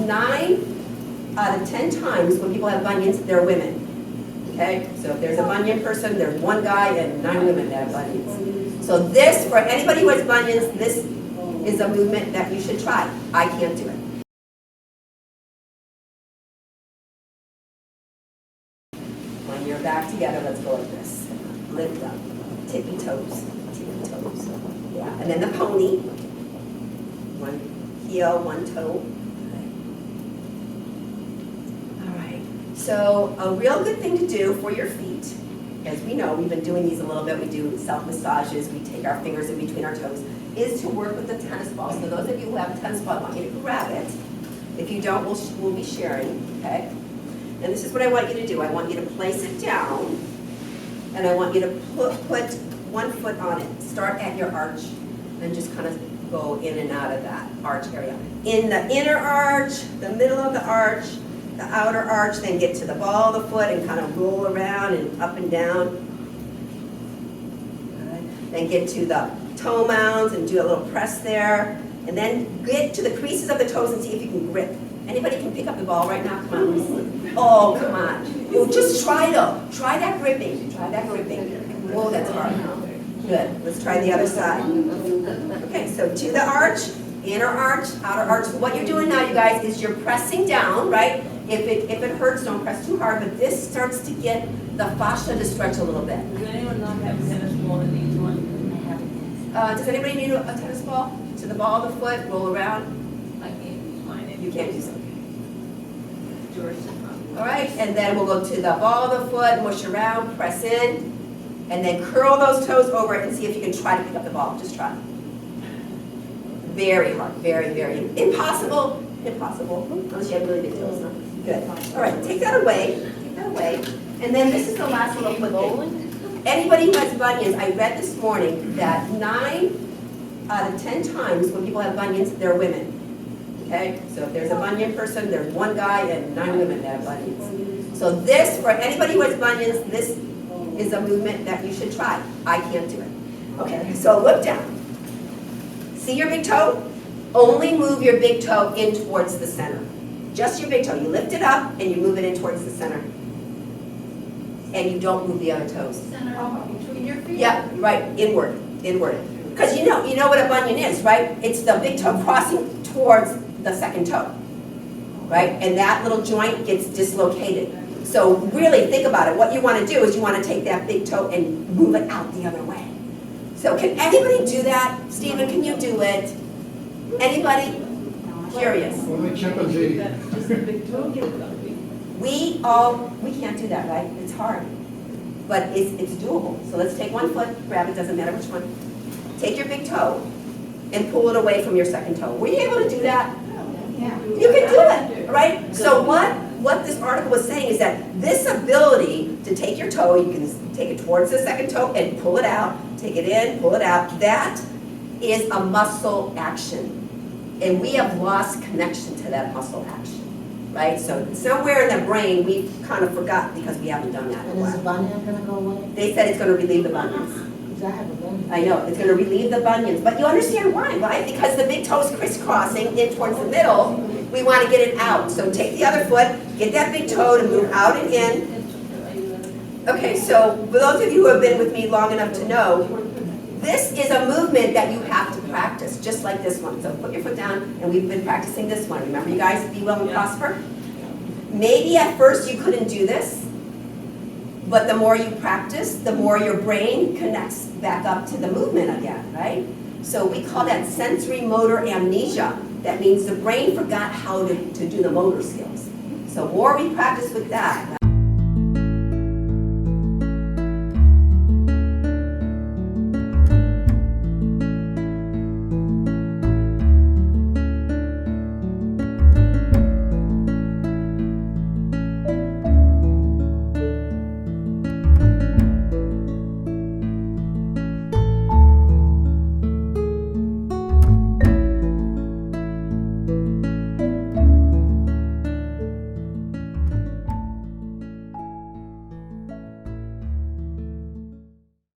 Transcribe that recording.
9 out of 10 times when people have bunions, they're women. Okay, so if there's a bunion person, there's 1 guy and 9 women that have bunions. So this, for anybody who has bunions, this is a movement that you should try. I can't do it. When you're back together, let's go like this. Lift up, tippy toes, tippy toes. Yeah, and then the pony. 1 heel, 1 toe. So a real good thing to do for your feet, as we know, we've been doing these a little bit, we do self-massages, we take our fingers in between our toes, is to work with the tennis ball. So those of you who have a tennis ball, I want you to grab it. If you don't, we'll be sharing, okay? And this is what I want you to do. I want you to place it down, and I want you to put 1 foot on it. Start at your arch, and just kind of go in and out of that arch area. In the inner arch, the middle of the arch, the outer arch, then get to the ball of the foot and kind of roll around and up and down. Then get to the toe mounds and do a little press there. And then get to the creases of the toes and see if you can grip. Anybody can pick up the ball right now? Come on. Oh, come on. Oh, just try though. Try that gripping. Try that gripping. Oh, that's hard. Good. Let's try the other side. Okay, so to the arch, inner arch, outer arch. So what you're doing now, you guys, is you're pressing down, right? If it hurts, don't press too hard, but this starts to get the fascia to stretch a little bit. Does anyone not have a tennis ball that needs one? Does anybody need a tennis ball? To the ball of the foot, roll around. I can't use mine. You can't use it. George. All right, and then we'll go to the ball of the foot, mush around, press in, and then curl those toes over and see if you can try to pick up the ball. Just try. Very hard, very, very impossible. Impossible, unless you have really big toes. No? Good. All right, take that away. Take that away. And then this is the last little foot thing. Anybody who has bunions, I read this morning that 9 out of 10 times when people have bunions, they're women. Okay? So if there's a bunion person, there's 1 guy and 9 women that have bunions. So this, for anybody who has bunions, this is a movement that you should try. I can't do it. Okay, so look down. See your big toe? Only move your big toe in towards the center. Just your big toe. You lift it up and you move it in towards the center. And you don't move the other toes. Center between your feet? Yeah, right, inward, inward. Because you know what a bunion is, right? It's the big toe crossing towards the second toe, right? And that little joint gets dislocated. So really think about it. What you want to do is you want to take that big toe and move it out the other way. So can anybody do that? Stephen, can you do it? Anybody? Curious. We can't do that, right? It's hard. But it's doable. So let's take 1 foot, grab it, doesn't matter which one. Take your big toe and pull it away from your second toe. Were you able to do that? Yeah. You can do it, right? So what this article was saying is that this ability to take your toe, you can take it towards the second toe and pull it out, take it in, pull it out. That is a muscle action. And we have lost connection to that muscle action, right? So somewhere in the brain, we've kind of forgot because we haven't done that in a And is the while. bunion going to go away? They said it's going to relieve the bunions. Because I have a bunion. I know, it's going to relieve the bunions. But you understand why, right? Because the big toe is crisscrossing in towards the middle. We want to get it out. So take the other foot, get that big toe to move out and in. Okay, so for those of you who have been with me long enough to know, this is a movement that you have to practice, just like this one. So put your foot down, and we've been practicing this one. Remember, you guys, be well and prosper? Maybe at first you couldn't do this, but the more you practice, the more your brain connects back up to the movement again, right? So we call that sensory motor amnesia. That means the brain forgot how to do the motor skills. So more we practice with that,